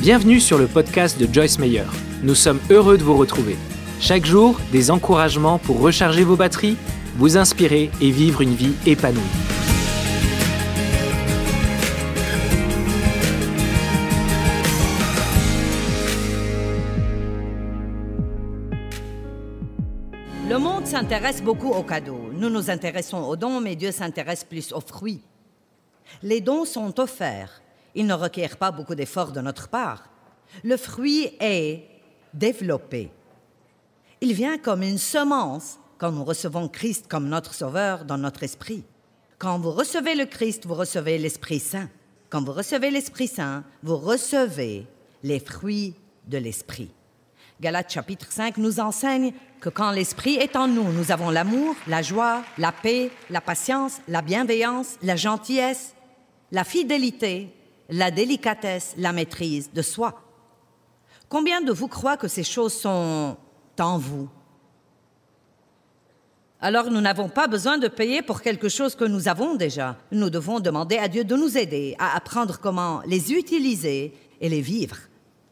Bienvenue sur le podcast de Joyce Meyer. Nous sommes heureux de vous retrouver. Chaque jour, des encouragements pour recharger vos batteries, vous inspirer et vivre une vie épanouie. Le monde s'intéresse beaucoup aux cadeaux. Nous nous intéressons aux dons, mais Dieu s'intéresse plus aux fruits. Les dons sont offerts. Ils ne requièrent pas beaucoup d'efforts de notre part. Le fruit est développé. Il vient comme une semence quand nous recevons Christ comme notre Sauveur dans notre esprit. Quand vous recevez le Christ, vous recevez l'Esprit Saint. Quand vous recevez l'Esprit Saint, vous recevez les fruits de l'Esprit. Galates chapitre 5 nous enseigne que quand l'Esprit est en nous, nous avons l'amour, la joie, la paix, la patience, la bienveillance, la gentillesse, la fidélité, la délicatesse, la maîtrise de soi. Combien de vous croient que ces choses sont en vous? Alors nous n'avons pas besoin de payer pour quelque chose que nous avons déjà. Nous devons demander à Dieu de nous aider à apprendre comment les utiliser et les vivre.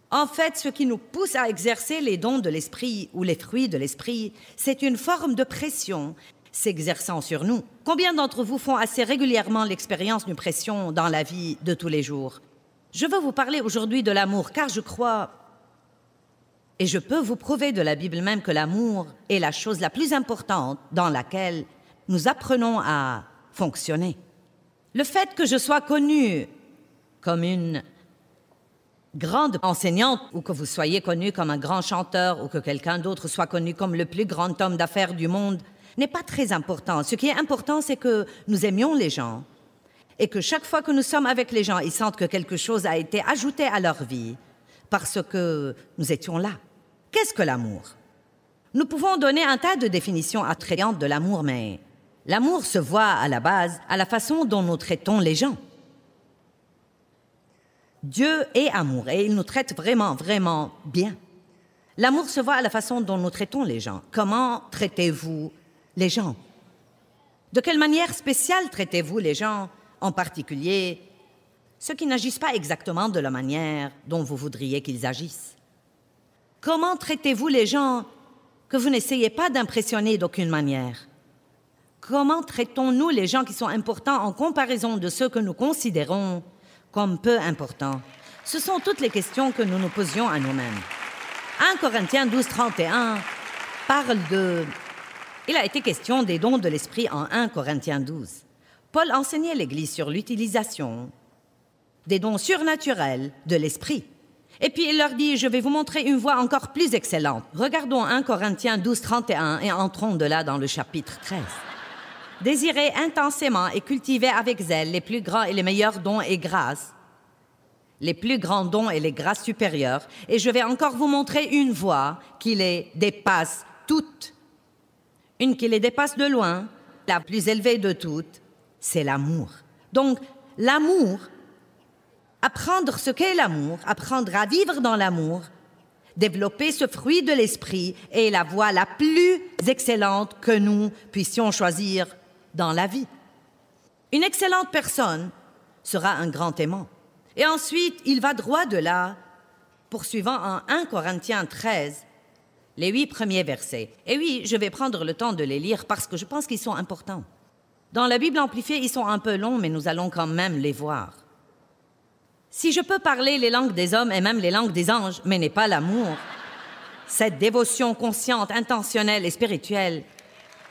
En fait, ce qui nous pousse à exercer les dons de l'esprit ou les fruits de l'esprit, c'est une forme de pression s'exerçant sur nous. Combien d'entre vous font assez régulièrement l'expérience d'une pression dans la vie de tous les jours? Je veux vous parler aujourd'hui de l'amour, car je crois, et je peux vous prouver de la Bible même que l'amour est la chose la plus importante dans laquelle nous apprenons à fonctionner. Le fait que je sois connue comme une grande enseignante, ou que vous soyez connu comme un grand chanteur, ou que quelqu'un d'autre soit connu comme le plus grand homme d'affaires du monde, n'est pas très important. Ce qui est important, c'est que nous aimions les gens et que chaque fois que nous sommes avec les gens, ils sentent que quelque chose a été ajouté à leur vie parce que nous étions là. Qu'est-ce que l'amour? Nous pouvons donner un tas de définitions attrayantes de l'amour, mais l'amour se voit à la base à la façon dont nous traitons les gens. Dieu est amour et il nous traite vraiment, vraiment bien. L'amour se voit à la façon dont nous traitons les gens. Comment traitez-vous les gens? De quelle manière spéciale traitez-vous les gens, en particulier ceux qui n'agissent pas exactement de la manière dont vous voudriez qu'ils agissent? Comment traitez-vous les gens que vous n'essayez pas d'impressionner d'aucune manière? Comment traitons-nous les gens qui sont importants en comparaison de ceux que nous considérons comme peu importants? Ce sont toutes les questions que nous nous posions à nous-mêmes. 1 Corinthiens 12, 31 parle de... Il a été question des dons de l'Esprit en 1 Corinthiens 12. Paul enseignait l'Église sur l'utilisation des dons surnaturels de l'Esprit. Et puis il leur dit, je vais vous montrer une voie encore plus excellente. Regardons 1 Corinthiens 12, 31 et entrons de là dans le chapitre 13. Désirez intensément et cultivez avec zèle les plus grands et les meilleurs dons et grâces, les plus grands dons et les grâces supérieures, et je vais encore vous montrer une voie qui les dépasse toutes. Une qui les dépasse de loin, la plus élevée de toutes, c'est l'amour. Donc, l'amour, apprendre ce qu'est l'amour, apprendre à vivre dans l'amour, développer ce fruit de l'esprit est la voie la plus excellente que nous puissions choisir dans la vie. Une excellente personne sera un grand aimant. Et ensuite, il va droit de là, poursuivant en 1 Corinthiens 13, les 8 premiers versets. Et oui, je vais prendre le temps de les lire parce que je pense qu'ils sont importants. Dans la Bible amplifiée, ils sont un peu longs, mais nous allons quand même les voir. Si je peux parler les langues des hommes et même les langues des anges, mais n'ai pas l'amour, cette dévotion consciente, intentionnelle et spirituelle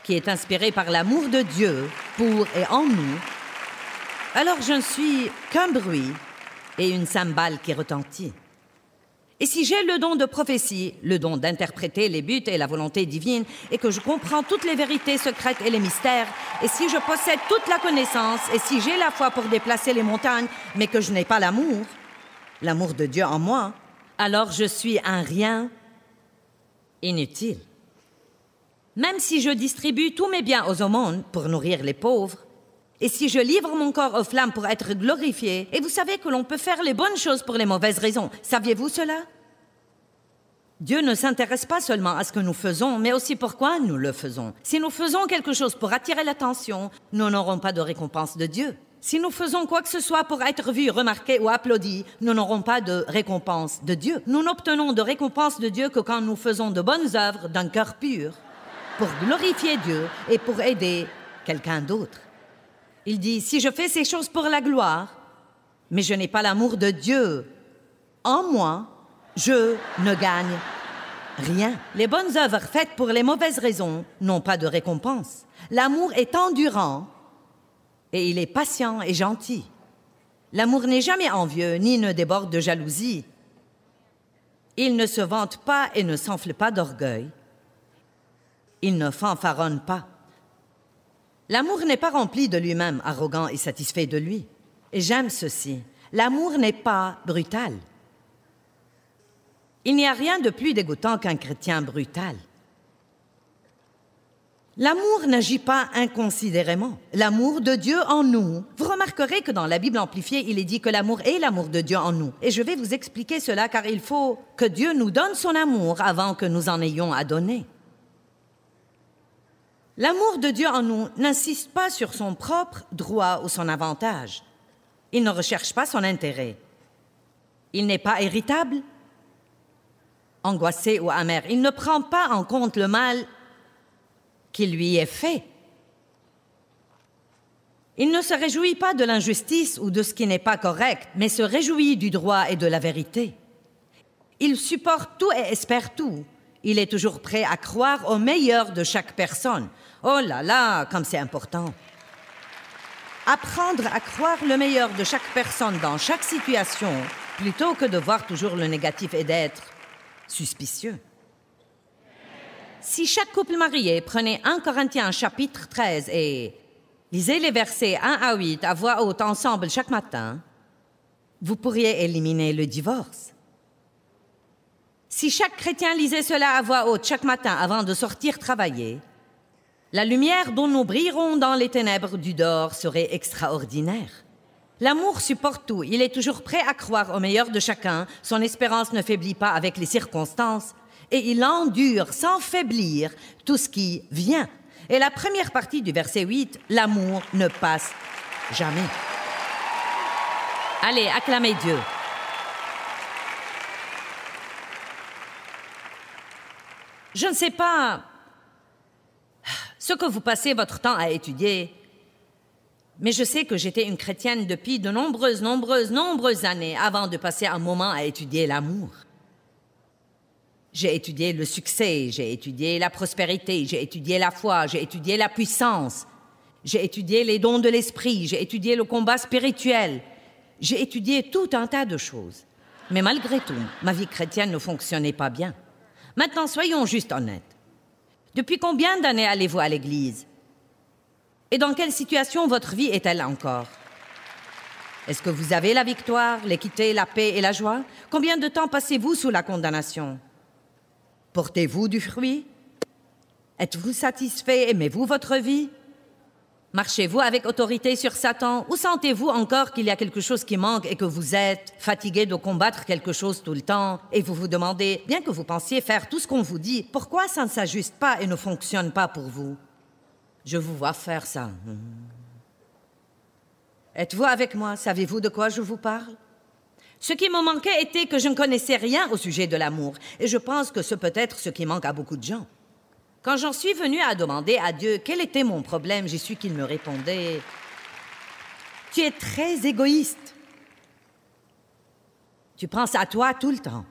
qui est inspirée par l'amour de Dieu pour et en nous, alors je ne suis qu'un bruit et une cymbale qui retentit. Et si j'ai le don de prophétie, le don d'interpréter les buts et la volonté divine, et que je comprends toutes les vérités secrètes et les mystères, et si je possède toute la connaissance, et si j'ai la foi pour déplacer les montagnes, mais que je n'ai pas l'amour de Dieu en moi, alors je suis un rien inutile. Même si je distribue tous mes biens aux aumônes pour nourrir les pauvres, et si je livre mon corps aux flammes pour être glorifié, et vous savez que l'on peut faire les bonnes choses pour les mauvaises raisons, saviez-vous cela? Dieu ne s'intéresse pas seulement à ce que nous faisons, mais aussi pourquoi nous le faisons. Si nous faisons quelque chose pour attirer l'attention, nous n'aurons pas de récompense de Dieu. Si nous faisons quoi que ce soit pour être vus, remarqués ou applaudis, nous n'aurons pas de récompense de Dieu. Nous n'obtenons de récompense de Dieu que quand nous faisons de bonnes œuvres d'un cœur pur, pour glorifier Dieu et pour aider quelqu'un d'autre. Il dit, si je fais ces choses pour la gloire, mais je n'ai pas l'amour de Dieu en moi, je ne gagne rien. Les bonnes œuvres faites pour les mauvaises raisons n'ont pas de récompense. L'amour est endurant et il est patient et gentil. L'amour n'est jamais envieux ni ne déborde de jalousie. Il ne se vante pas et ne s'enfle pas d'orgueil. Il ne fanfaronne pas. L'amour n'est pas rempli de lui-même, arrogant et satisfait de lui. Et j'aime ceci. L'amour n'est pas brutal. Il n'y a rien de plus dégoûtant qu'un chrétien brutal. L'amour n'agit pas inconsidérément. L'amour de Dieu en nous. Vous remarquerez que dans la Bible amplifiée, il est dit que l'amour est l'amour de Dieu en nous. Et je vais vous expliquer cela car il faut que Dieu nous donne son amour avant que nous en ayons à donner. L'amour de Dieu en nous n'insiste pas sur son propre droit ou son avantage. Il ne recherche pas son intérêt. Il n'est pas irritable, angoissé ou amer. Il ne prend pas en compte le mal qui lui est fait. Il ne se réjouit pas de l'injustice ou de ce qui n'est pas correct, mais se réjouit du droit et de la vérité. Il supporte tout et espère tout. Il est toujours prêt à croire au meilleur de chaque personne. Oh là là, comme c'est important. Apprendre à croire le meilleur de chaque personne dans chaque situation, plutôt que de voir toujours le négatif et d'être suspicieux. Si chaque couple marié prenait 1 Corinthiens chapitre 13 et lisait les versets 1 à 8 à voix haute ensemble chaque matin, vous pourriez éliminer le divorce. Si chaque chrétien lisait cela à voix haute chaque matin avant de sortir travailler, la lumière dont nous brillerons dans les ténèbres du dehors serait extraordinaire. L'amour supporte tout. Il est toujours prêt à croire au meilleur de chacun. Son espérance ne faiblit pas avec les circonstances. Et il endure sans faiblir tout ce qui vient. Et la première partie du verset 8, l'amour ne passe jamais. Allez, acclamez Dieu. Je ne sais pas ce que vous passez votre temps à étudier, mais je sais que j'étais une chrétienne depuis de nombreuses années avant de passer un moment à étudier l'amour. J'ai étudié le succès, j'ai étudié la prospérité, j'ai étudié la foi, j'ai étudié la puissance, j'ai étudié les dons de l'esprit, j'ai étudié le combat spirituel, j'ai étudié tout un tas de choses. Mais malgré tout, ma vie chrétienne ne fonctionnait pas bien. Maintenant, soyons juste honnêtes. Depuis combien d'années allez-vous à l'église? Et dans quelle situation votre vie est-elle encore? Est-ce que vous avez la victoire, l'équité, la paix et la joie? Combien de temps passez-vous sous la condamnation? Portez-vous du fruit? Êtes-vous satisfait? Aimez-vous votre vie? Marchez-vous avec autorité sur Satan? Ou sentez-vous encore qu'il y a quelque chose qui manque et que vous êtes fatigué de combattre quelque chose tout le temps et vous vous demandez, bien que vous pensiez faire tout ce qu'on vous dit, pourquoi ça ne s'ajuste pas et ne fonctionne pas pour vous? Je vous vois faire ça. Êtes-vous avec moi? Savez-vous de quoi je vous parle? Ce qui me manquait était que je ne connaissais rien au sujet de l'amour et je pense que c'est peut-être ce qui manque à beaucoup de gens. Quand j'en suis venue à demander à Dieu quel était mon problème, j'ai su qu'il me répondait « Tu es très égoïste. Tu penses à toi tout le temps. »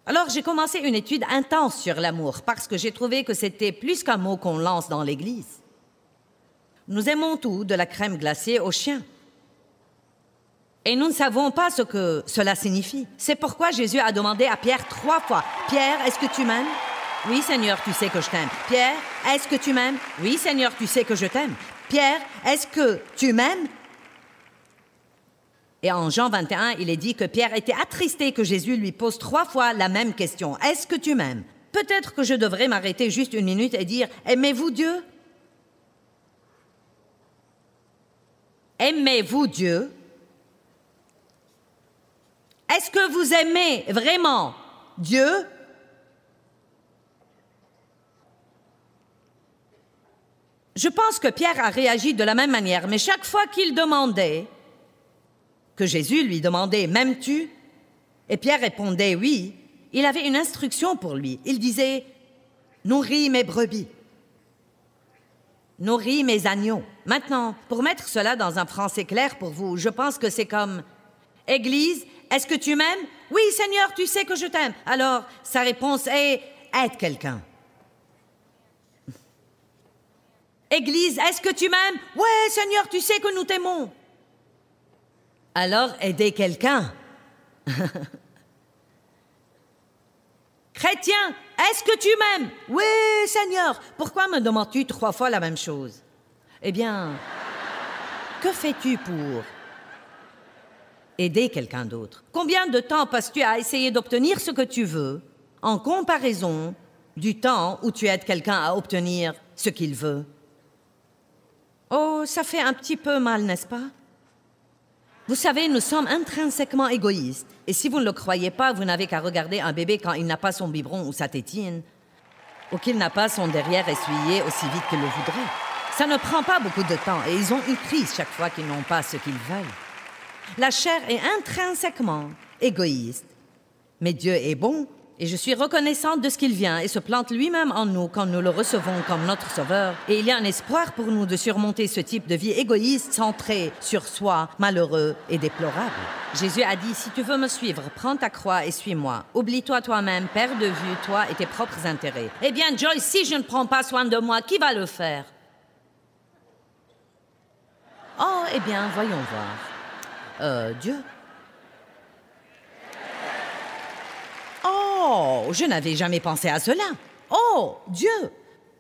Alors j'ai commencé une étude intense sur l'amour parce que j'ai trouvé que c'était plus qu'un mot qu'on lance dans l'Église. Nous aimons tout, de la crème glacée aux chiens. Et nous ne savons pas ce que cela signifie. C'est pourquoi Jésus a demandé à Pierre 3 fois « Pierre, est-ce que tu m'aimes? » « Oui, Seigneur, tu sais que je t'aime. »« Pierre, est-ce que tu m'aimes? »« Oui, Seigneur, tu sais que je t'aime. »« Pierre, est-ce que tu m'aimes? » Et en Jean 21, il est dit que Pierre était attristé que Jésus lui pose 3 fois la même question. « Est-ce que tu m'aimes? » Peut-être que je devrais m'arrêter juste une minute et dire « Aimez-vous Dieu? » Aimez-vous Dieu? Est-ce que vous aimez vraiment Dieu? Je pense que Pierre a réagi de la même manière, mais chaque fois qu'il demandait, que Jésus lui demandait « M'aimes-tu » et Pierre répondait « Oui », il avait une instruction pour lui. Il disait « Nourris mes brebis, nourris mes agneaux ». Maintenant, pour mettre cela dans un français clair pour vous, je pense que c'est comme « Église, est-ce que tu m'aimes? Oui, Seigneur, tu sais que je t'aime. » Alors, sa réponse est « Aide quelqu'un. » Église, est-ce que tu m'aimes? Oui, Seigneur, tu sais que nous t'aimons. Alors, aidez quelqu'un. Chrétien, est-ce que tu m'aimes? Oui, Seigneur. Pourquoi me demandes-tu 3 fois la même chose? Eh bien, que fais-tu pour aider quelqu'un d'autre? Combien de temps passes-tu à essayer d'obtenir ce que tu veux en comparaison du temps où tu aides quelqu'un à obtenir ce qu'il veut? Oh, ça fait un petit peu mal, n'est-ce pas? Vous savez, nous sommes intrinsèquement égoïstes. Et si vous ne le croyez pas, vous n'avez qu'à regarder un bébé quand il n'a pas son biberon ou sa tétine, ou qu'il n'a pas son derrière essuyé aussi vite qu'il le voudrait. Ça ne prend pas beaucoup de temps et ils ont une crise chaque fois qu'ils n'ont pas ce qu'ils veulent. La chair est intrinsèquement égoïste. Mais Dieu est bon et je suis reconnaissante de ce qu'il vient et se plante lui-même en nous quand nous le recevons comme notre sauveur. Et il y a un espoir pour nous de surmonter ce type de vie égoïste, centré sur soi, malheureux et déplorable. Jésus a dit, si tu veux me suivre, prends ta croix et suis-moi. Oublie-toi toi-même, perds de vue toi et tes propres intérêts. Eh bien, Joyce, si je ne prends pas soin de moi, qui va le faire? Oh, eh bien, voyons voir. Dieu. Oh, je n'avais jamais pensé à cela. Oh, Dieu!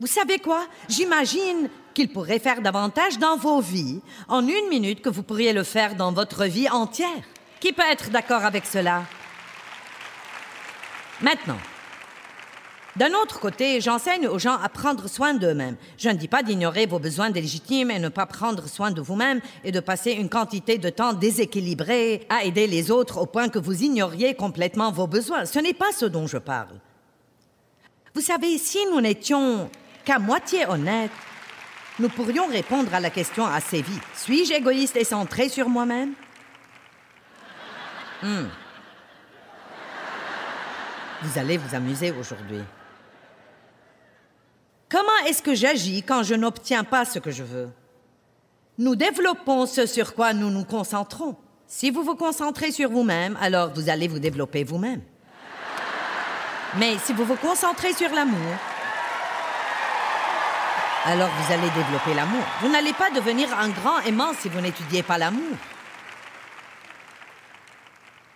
Vous savez quoi? J'imagine qu'il pourrait faire davantage dans vos vies en 1 minute que vous pourriez le faire dans votre vie entière. Qui peut être d'accord avec cela? Maintenant, d'un autre côté, j'enseigne aux gens à prendre soin d'eux-mêmes. Je ne dis pas d'ignorer vos besoins légitimes et ne pas prendre soin de vous-même et de passer une quantité de temps déséquilibré à aider les autres au point que vous ignoriez complètement vos besoins. Ce n'est pas ce dont je parle. Vous savez, si nous n'étions qu'à moitié honnêtes, nous pourrions répondre à la question assez vite. Suis-je égoïste et centré sur moi-même? Vous allez vous amuser aujourd'hui. Comment est-ce que j'agis quand je n'obtiens pas ce que je veux? Nous développons ce sur quoi nous nous concentrons. Si vous vous concentrez sur vous-même, alors vous allez vous développer vous-même. Mais si vous vous concentrez sur l'amour, alors vous allez développer l'amour. Vous n'allez pas devenir un grand aimant si vous n'étudiez pas l'amour.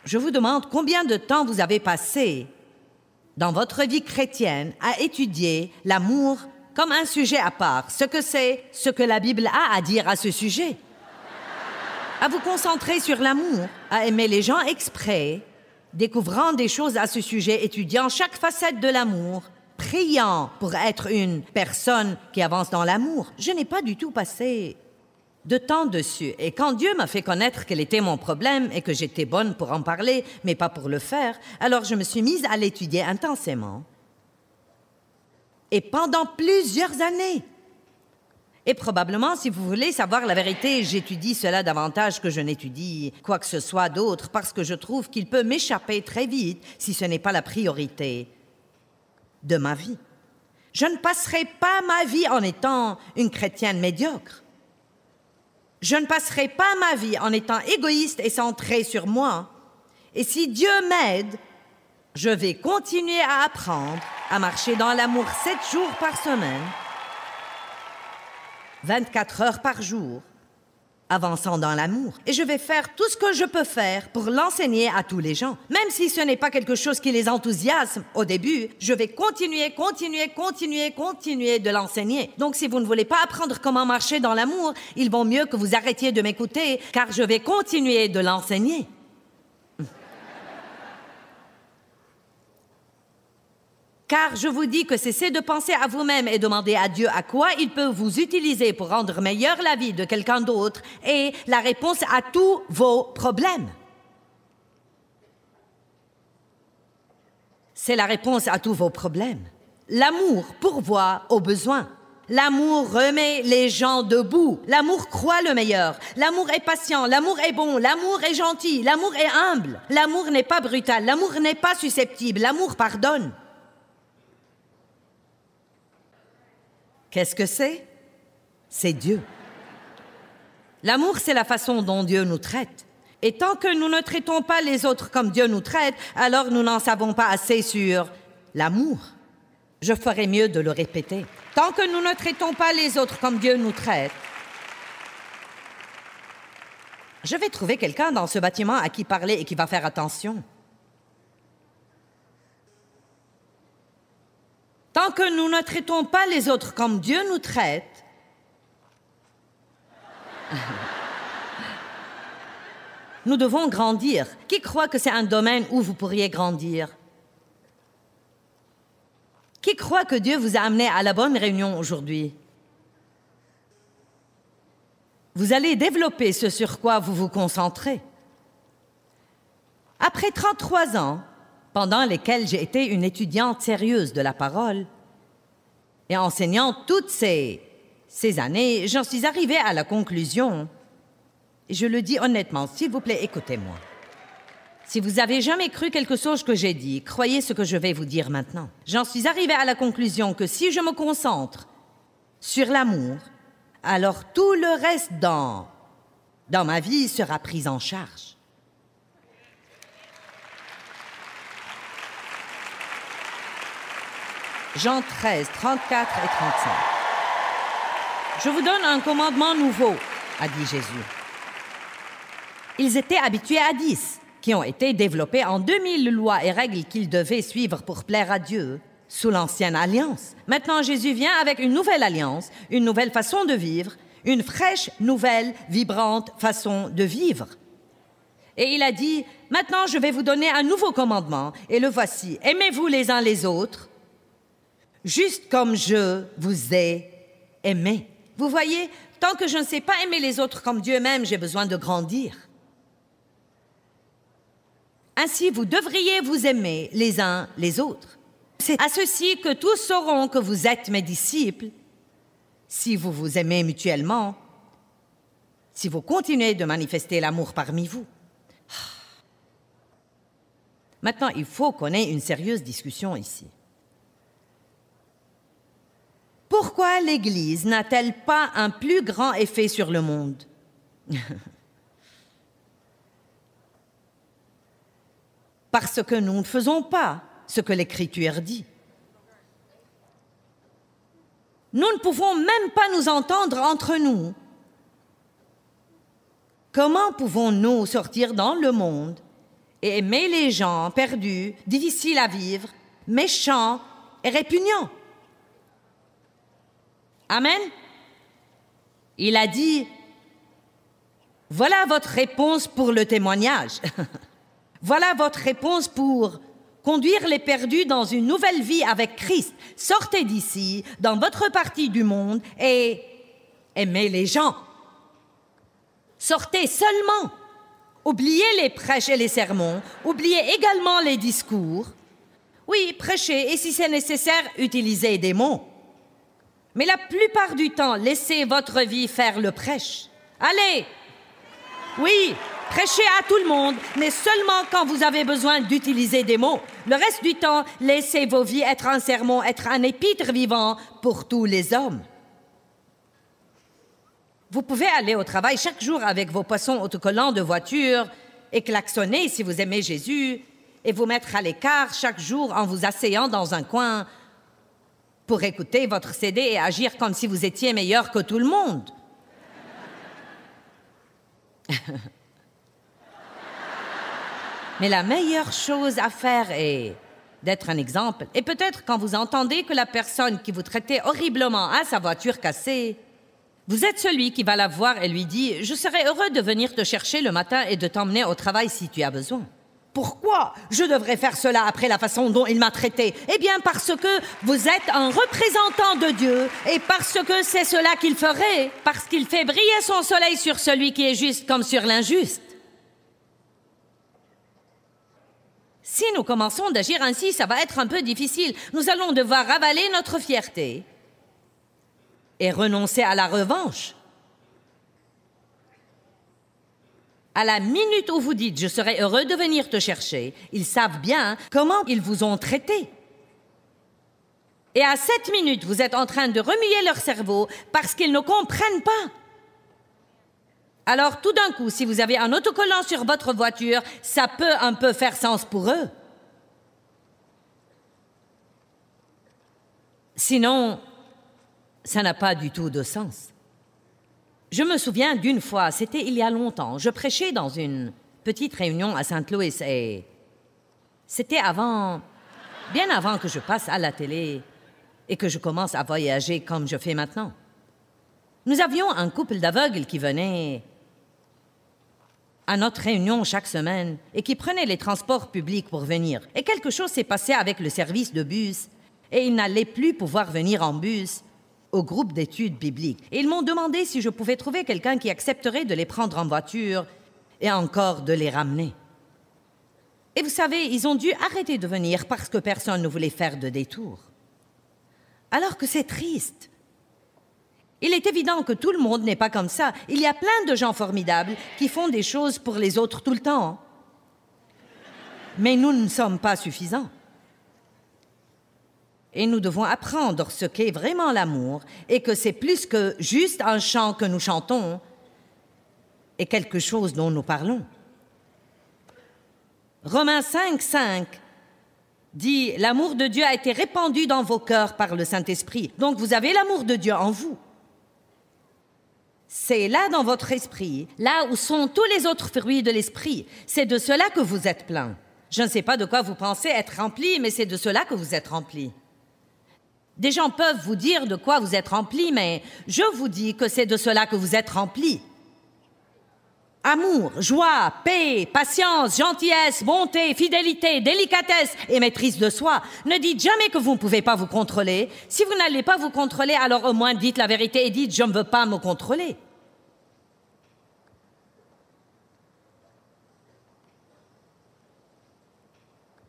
Je vous demande combien de temps vous avez passé dans votre vie chrétienne à étudier l'amour comme un sujet à part, ce que c'est, ce que la Bible a à dire à ce sujet. À vous concentrer sur l'amour, à aimer les gens exprès, découvrant des choses à ce sujet, étudiant chaque facette de l'amour, priant pour être une personne qui avance dans l'amour. Je n'ai pas du tout passé de temps dessus. Et quand Dieu m'a fait connaître quel était mon problème et que j'étais bonne pour en parler, mais pas pour le faire, alors je me suis mise à l'étudier intensément. Et pendant plusieurs années. Et probablement, si vous voulez savoir la vérité, j'étudie cela davantage que je n'étudie quoi que ce soit d'autre, parce que je trouve qu'il peut m'échapper très vite si ce n'est pas la priorité de ma vie. Je ne passerai pas ma vie en étant une chrétienne médiocre. Je ne passerai pas ma vie en étant égoïste et centrée sur moi. Et si Dieu m'aide, je vais continuer à apprendre à marcher dans l'amour 7 jours par semaine, 24 heures par jour, avançant dans l'amour. Et je vais faire tout ce que je peux faire pour l'enseigner à tous les gens. Même si ce n'est pas quelque chose qui les enthousiasme au début, je vais continuer de l'enseigner. Donc si vous ne voulez pas apprendre comment marcher dans l'amour, il vaut mieux que vous arrêtiez de m'écouter, car je vais continuer de l'enseigner. Car je vous dis que cessez de penser à vous-même et demandez à Dieu à quoi il peut vous utiliser pour rendre meilleure la vie de quelqu'un d'autre et la réponse à tous vos problèmes. C'est la réponse à tous vos problèmes. L'amour pourvoit aux besoins. L'amour remet les gens debout. L'amour croit le meilleur. L'amour est patient. L'amour est bon. L'amour est gentil. L'amour est humble. L'amour n'est pas brutal. L'amour n'est pas susceptible. L'amour pardonne. Qu'est-ce que c'est? C'est Dieu. L'amour, c'est la façon dont Dieu nous traite. Et tant que nous ne traitons pas les autres comme Dieu nous traite, alors nous n'en savons pas assez sur l'amour. Je ferais mieux de le répéter. Tant que nous ne traitons pas les autres comme Dieu nous traite, je vais trouver quelqu'un dans ce bâtiment à qui parler et qui va faire attention. Tant que nous ne traitons pas les autres comme Dieu nous traite, nous devons grandir. Qui croit que c'est un domaine où vous pourriez grandir? Qui croit que Dieu vous a amené à la bonne réunion aujourd'hui? Vous allez développer ce sur quoi vous vous concentrez. Après 33 ans, pendant lesquels j'ai été une étudiante sérieuse de la parole, et enseignant toutes ces années, j'en suis arrivée à la conclusion, et je le dis honnêtement, s'il vous plaît, écoutez-moi. Si vous avez jamais cru quelque chose que j'ai dit, croyez ce que je vais vous dire maintenant. J'en suis arrivée à la conclusion que si je me concentre sur l'amour, alors tout le reste dans ma vie sera pris en charge. Jean 13, 34 et 35. Je vous donne un commandement nouveau, a dit Jésus. Ils étaient habitués à 10, qui ont été développés en 2000 lois et règles qu'ils devaient suivre pour plaire à Dieu, sous l'ancienne alliance. Maintenant, Jésus vient avec une nouvelle alliance, une nouvelle façon de vivre, une fraîche, nouvelle, vibrante façon de vivre. Et il a dit, maintenant je vais vous donner un nouveau commandement, et le voici, aimez-vous les uns les autres, juste comme je vous ai aimé. Vous voyez, tant que je ne sais pas aimer les autres comme Dieu m'aime, j'ai besoin de grandir. Ainsi, vous devriez vous aimer les uns les autres. C'est à ceci que tous sauront que vous êtes mes disciples, si vous vous aimez mutuellement, si vous continuez de manifester l'amour parmi vous. Maintenant, il faut qu'on ait une sérieuse discussion ici. Pourquoi l'Église n'a-t-elle pas un plus grand effet sur le monde? Parce que nous ne faisons pas ce que l'Écriture dit. Nous ne pouvons même pas nous entendre entre nous. Comment pouvons-nous sortir dans le monde et aimer les gens perdus, difficiles à vivre, méchants et répugnants? Amen. Il a dit, voilà votre réponse pour le témoignage. Voilà votre réponse pour conduire les perdus dans une nouvelle vie avec Christ. Sortez d'ici, dans votre partie du monde, et aimez les gens. Sortez seulement. Oubliez les prêches et les sermons. Oubliez également les discours. Oui, prêchez, et si c'est nécessaire, utilisez des mots. Mais la plupart du temps, laissez votre vie faire le prêche. Allez! Oui, prêchez à tout le monde, mais seulement quand vous avez besoin d'utiliser des mots. Le reste du temps, laissez vos vies être un sermon, être un épître vivant pour tous les hommes. Vous pouvez aller au travail chaque jour avec vos poissons autocollants de voiture et klaxonner si vous aimez Jésus et vous mettre à l'écart chaque jour en vous asseyant dans un coin pour écouter votre CD et agir comme si vous étiez meilleur que tout le monde. Mais la meilleure chose à faire est d'être un exemple. Et peut-être quand vous entendez que la personne qui vous traitait horriblement a sa voiture cassée, vous êtes celui qui va la voir et lui dit « Je serais heureux de venir te chercher le matin et de t'emmener au travail si tu as besoin. » Pourquoi je devrais faire cela après la façon dont il m'a traité? Eh bien, parce que vous êtes un représentant de Dieu et parce que c'est cela qu'il ferait, parce qu'il fait briller son soleil sur celui qui est juste comme sur l'injuste. Si nous commençons d'agir ainsi, ça va être un peu difficile. Nous allons devoir avaler notre fierté et renoncer à la revanche. À la minute où vous dites « je serais heureux de venir te chercher », ils savent bien comment ils vous ont traité. Et à cette minute, vous êtes en train de remuer leur cerveau parce qu'ils ne comprennent pas. Alors tout d'un coup, si vous avez un autocollant sur votre voiture, ça peut un peu faire sens pour eux. Sinon, ça n'a pas du tout de sens. Je me souviens d'une fois, c'était il y a longtemps, je prêchais dans une petite réunion à Saint-Louis et c'était bien avant que je passe à la télé et que je commence à voyager comme je fais maintenant. Nous avions un couple d'aveugles qui venait à notre réunion chaque semaine et qui prenait les transports publics pour venir. Et quelque chose s'est passé avec le service de bus et ils n'allaient plus pouvoir venir en bus au groupe d'études bibliques. Et ils m'ont demandé si je pouvais trouver quelqu'un qui accepterait de les prendre en voiture et encore de les ramener. Et vous savez, ils ont dû arrêter de venir parce que personne ne voulait faire de détour. Alors que c'est triste. Il est évident que tout le monde n'est pas comme ça. Il y a plein de gens formidables qui font des choses pour les autres tout le temps. Mais nous ne sommes pas suffisants. Et nous devons apprendre ce qu'est vraiment l'amour et que c'est plus que juste un chant que nous chantons et quelque chose dont nous parlons. Romains 5:5 dit « L'amour de Dieu a été répandu dans vos cœurs par le Saint-Esprit. » Donc vous avez l'amour de Dieu en vous. C'est là dans votre esprit, là où sont tous les autres fruits de l'esprit. C'est de cela que vous êtes plein. Je ne sais pas de quoi vous pensez être rempli, mais c'est de cela que vous êtes rempli. Des gens peuvent vous dire de quoi vous êtes rempli, mais je vous dis que c'est de cela que vous êtes rempli. Amour, joie, paix, patience, gentillesse, bonté, fidélité, délicatesse et maîtrise de soi. Ne dites jamais que vous ne pouvez pas vous contrôler. Si vous n'allez pas vous contrôler, alors au moins dites la vérité et dites « je ne veux pas me contrôler ».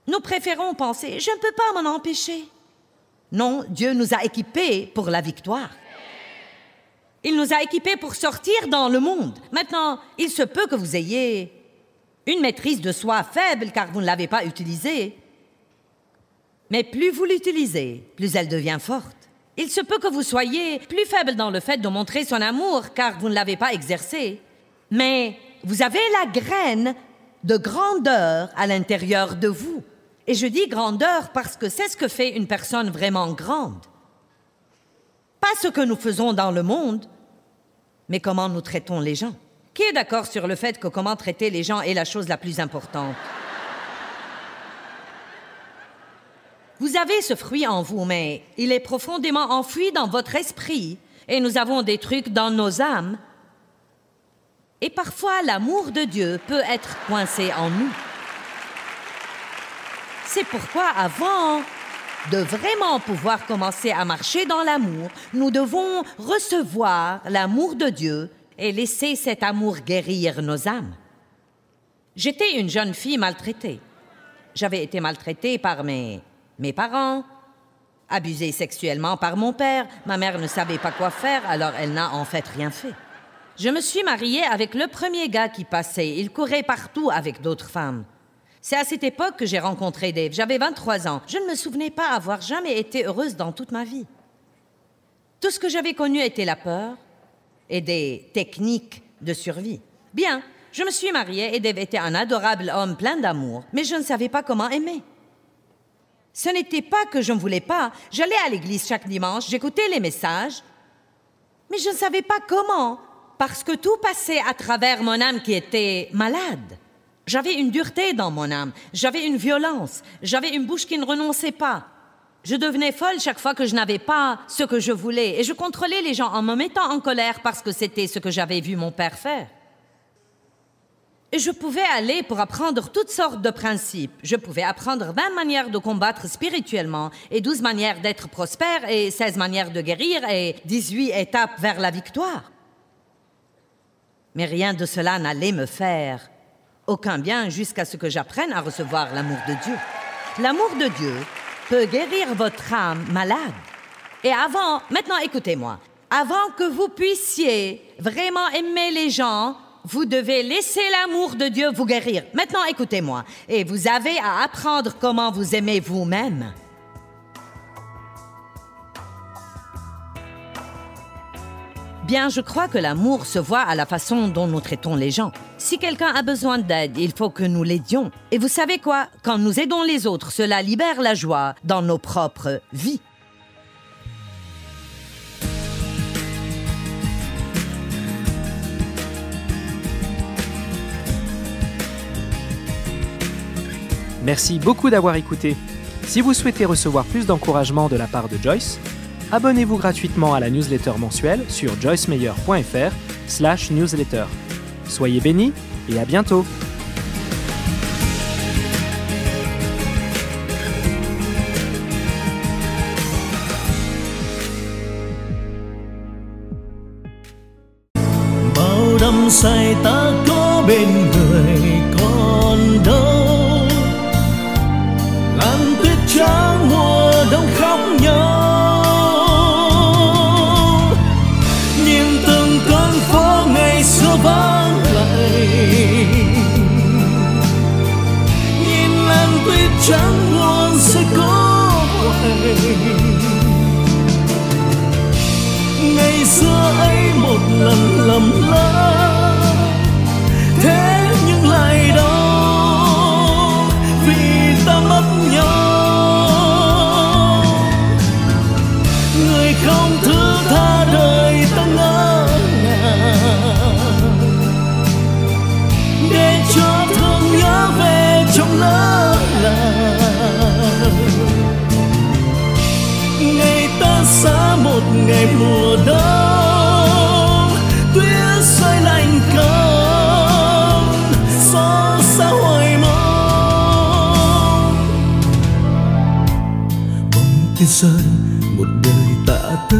Nous préférons penser « je ne peux pas m'en empêcher ». Non, Dieu nous a équipés pour la victoire. Il nous a équipés pour sortir dans le monde. Maintenant, il se peut que vous ayez une maîtrise de soi faible car vous ne l'avez pas utilisée. Mais plus vous l'utilisez, plus elle devient forte. Il se peut que vous soyez plus faible dans le fait de montrer son amour car vous ne l'avez pas exercé. Mais vous avez la graine de grandeur à l'intérieur de vous. Et je dis grandeur parce que c'est ce que fait une personne vraiment grande. Pas ce que nous faisons dans le monde, mais comment nous traitons les gens. Qui est d'accord sur le fait que comment traiter les gens est la chose la plus importante? Vous avez ce fruit en vous, mais il est profondément enfoui dans votre esprit et nous avons des trucs dans nos âmes. Et parfois, l'amour de Dieu peut être coincé en nous. C'est pourquoi, avant de vraiment pouvoir commencer à marcher dans l'amour, nous devons recevoir l'amour de Dieu et laisser cet amour guérir nos âmes. J'étais une jeune fille maltraitée. J'avais été maltraitée par mes parents, abusée sexuellement par mon père. Ma mère ne savait pas quoi faire, alors elle n'a en fait rien fait. Je me suis mariée avec le premier gars qui passait. Il courait partout avec d'autres femmes. C'est à cette époque que j'ai rencontré Dave. J'avais 23 ans. Je ne me souvenais pas avoir jamais été heureuse dans toute ma vie. Tout ce que j'avais connu était la peur et des techniques de survie. Bien, je me suis mariée et Dave était un adorable homme plein d'amour, mais je ne savais pas comment aimer. Ce n'était pas que je ne voulais pas. J'allais à l'église chaque dimanche, j'écoutais les messages, mais je ne savais pas comment, parce que tout passait à travers mon âme qui était malade. J'avais une dureté dans mon âme, j'avais une violence, j'avais une bouche qui ne renonçait pas. Je devenais folle chaque fois que je n'avais pas ce que je voulais et je contrôlais les gens en me mettant en colère parce que c'était ce que j'avais vu mon père faire. Et je pouvais aller pour apprendre toutes sortes de principes. Je pouvais apprendre 20 manières de combattre spirituellement et 12 manières d'être prospère et 16 manières de guérir et 18 étapes vers la victoire. Mais rien de cela n'allait me faire aucun bien jusqu'à ce que j'apprenne à recevoir l'amour de Dieu. L'amour de Dieu peut guérir votre âme malade. Et maintenant, écoutez-moi. Avant que vous puissiez vraiment aimer les gens, vous devez laisser l'amour de Dieu vous guérir. Maintenant, écoutez-moi. Et vous avez à apprendre comment vous aimez vous-même. Bien, je crois que l'amour se voit à la façon dont nous traitons les gens. Si quelqu'un a besoin d'aide, il faut que nous l'aidions. Et vous savez quoi? Quand nous aidons les autres, cela libère la joie dans nos propres vies. Merci beaucoup d'avoir écouté. Si vous souhaitez recevoir plus d'encouragement de la part de Joyce, abonnez-vous gratuitement à la newsletter mensuelle sur joycemeyer.fr/newsletter. Soyez bénis et à bientôt. Bao đắm say ta có bên người còn đâu, làn tuyết trắng mùa đông khóc nhau, nhìn từng con phố ngày xưa vắng lặng, nhìn làn tuyết trắng buồn sẽ có quay. Ngày xưa ấy một lần lầm lỡ, thế nhưng lại đau vì ta mất nhau. Người không thứ tha đời ta ngỡ ngàng, để cho thương nhớ về trong lỡ làng. Ngày ta xa một ngày mùa đông, tuyết rơi lạnh cóng, xót xa hoài mong. Bóng tuyết rơi một đời tạ tới,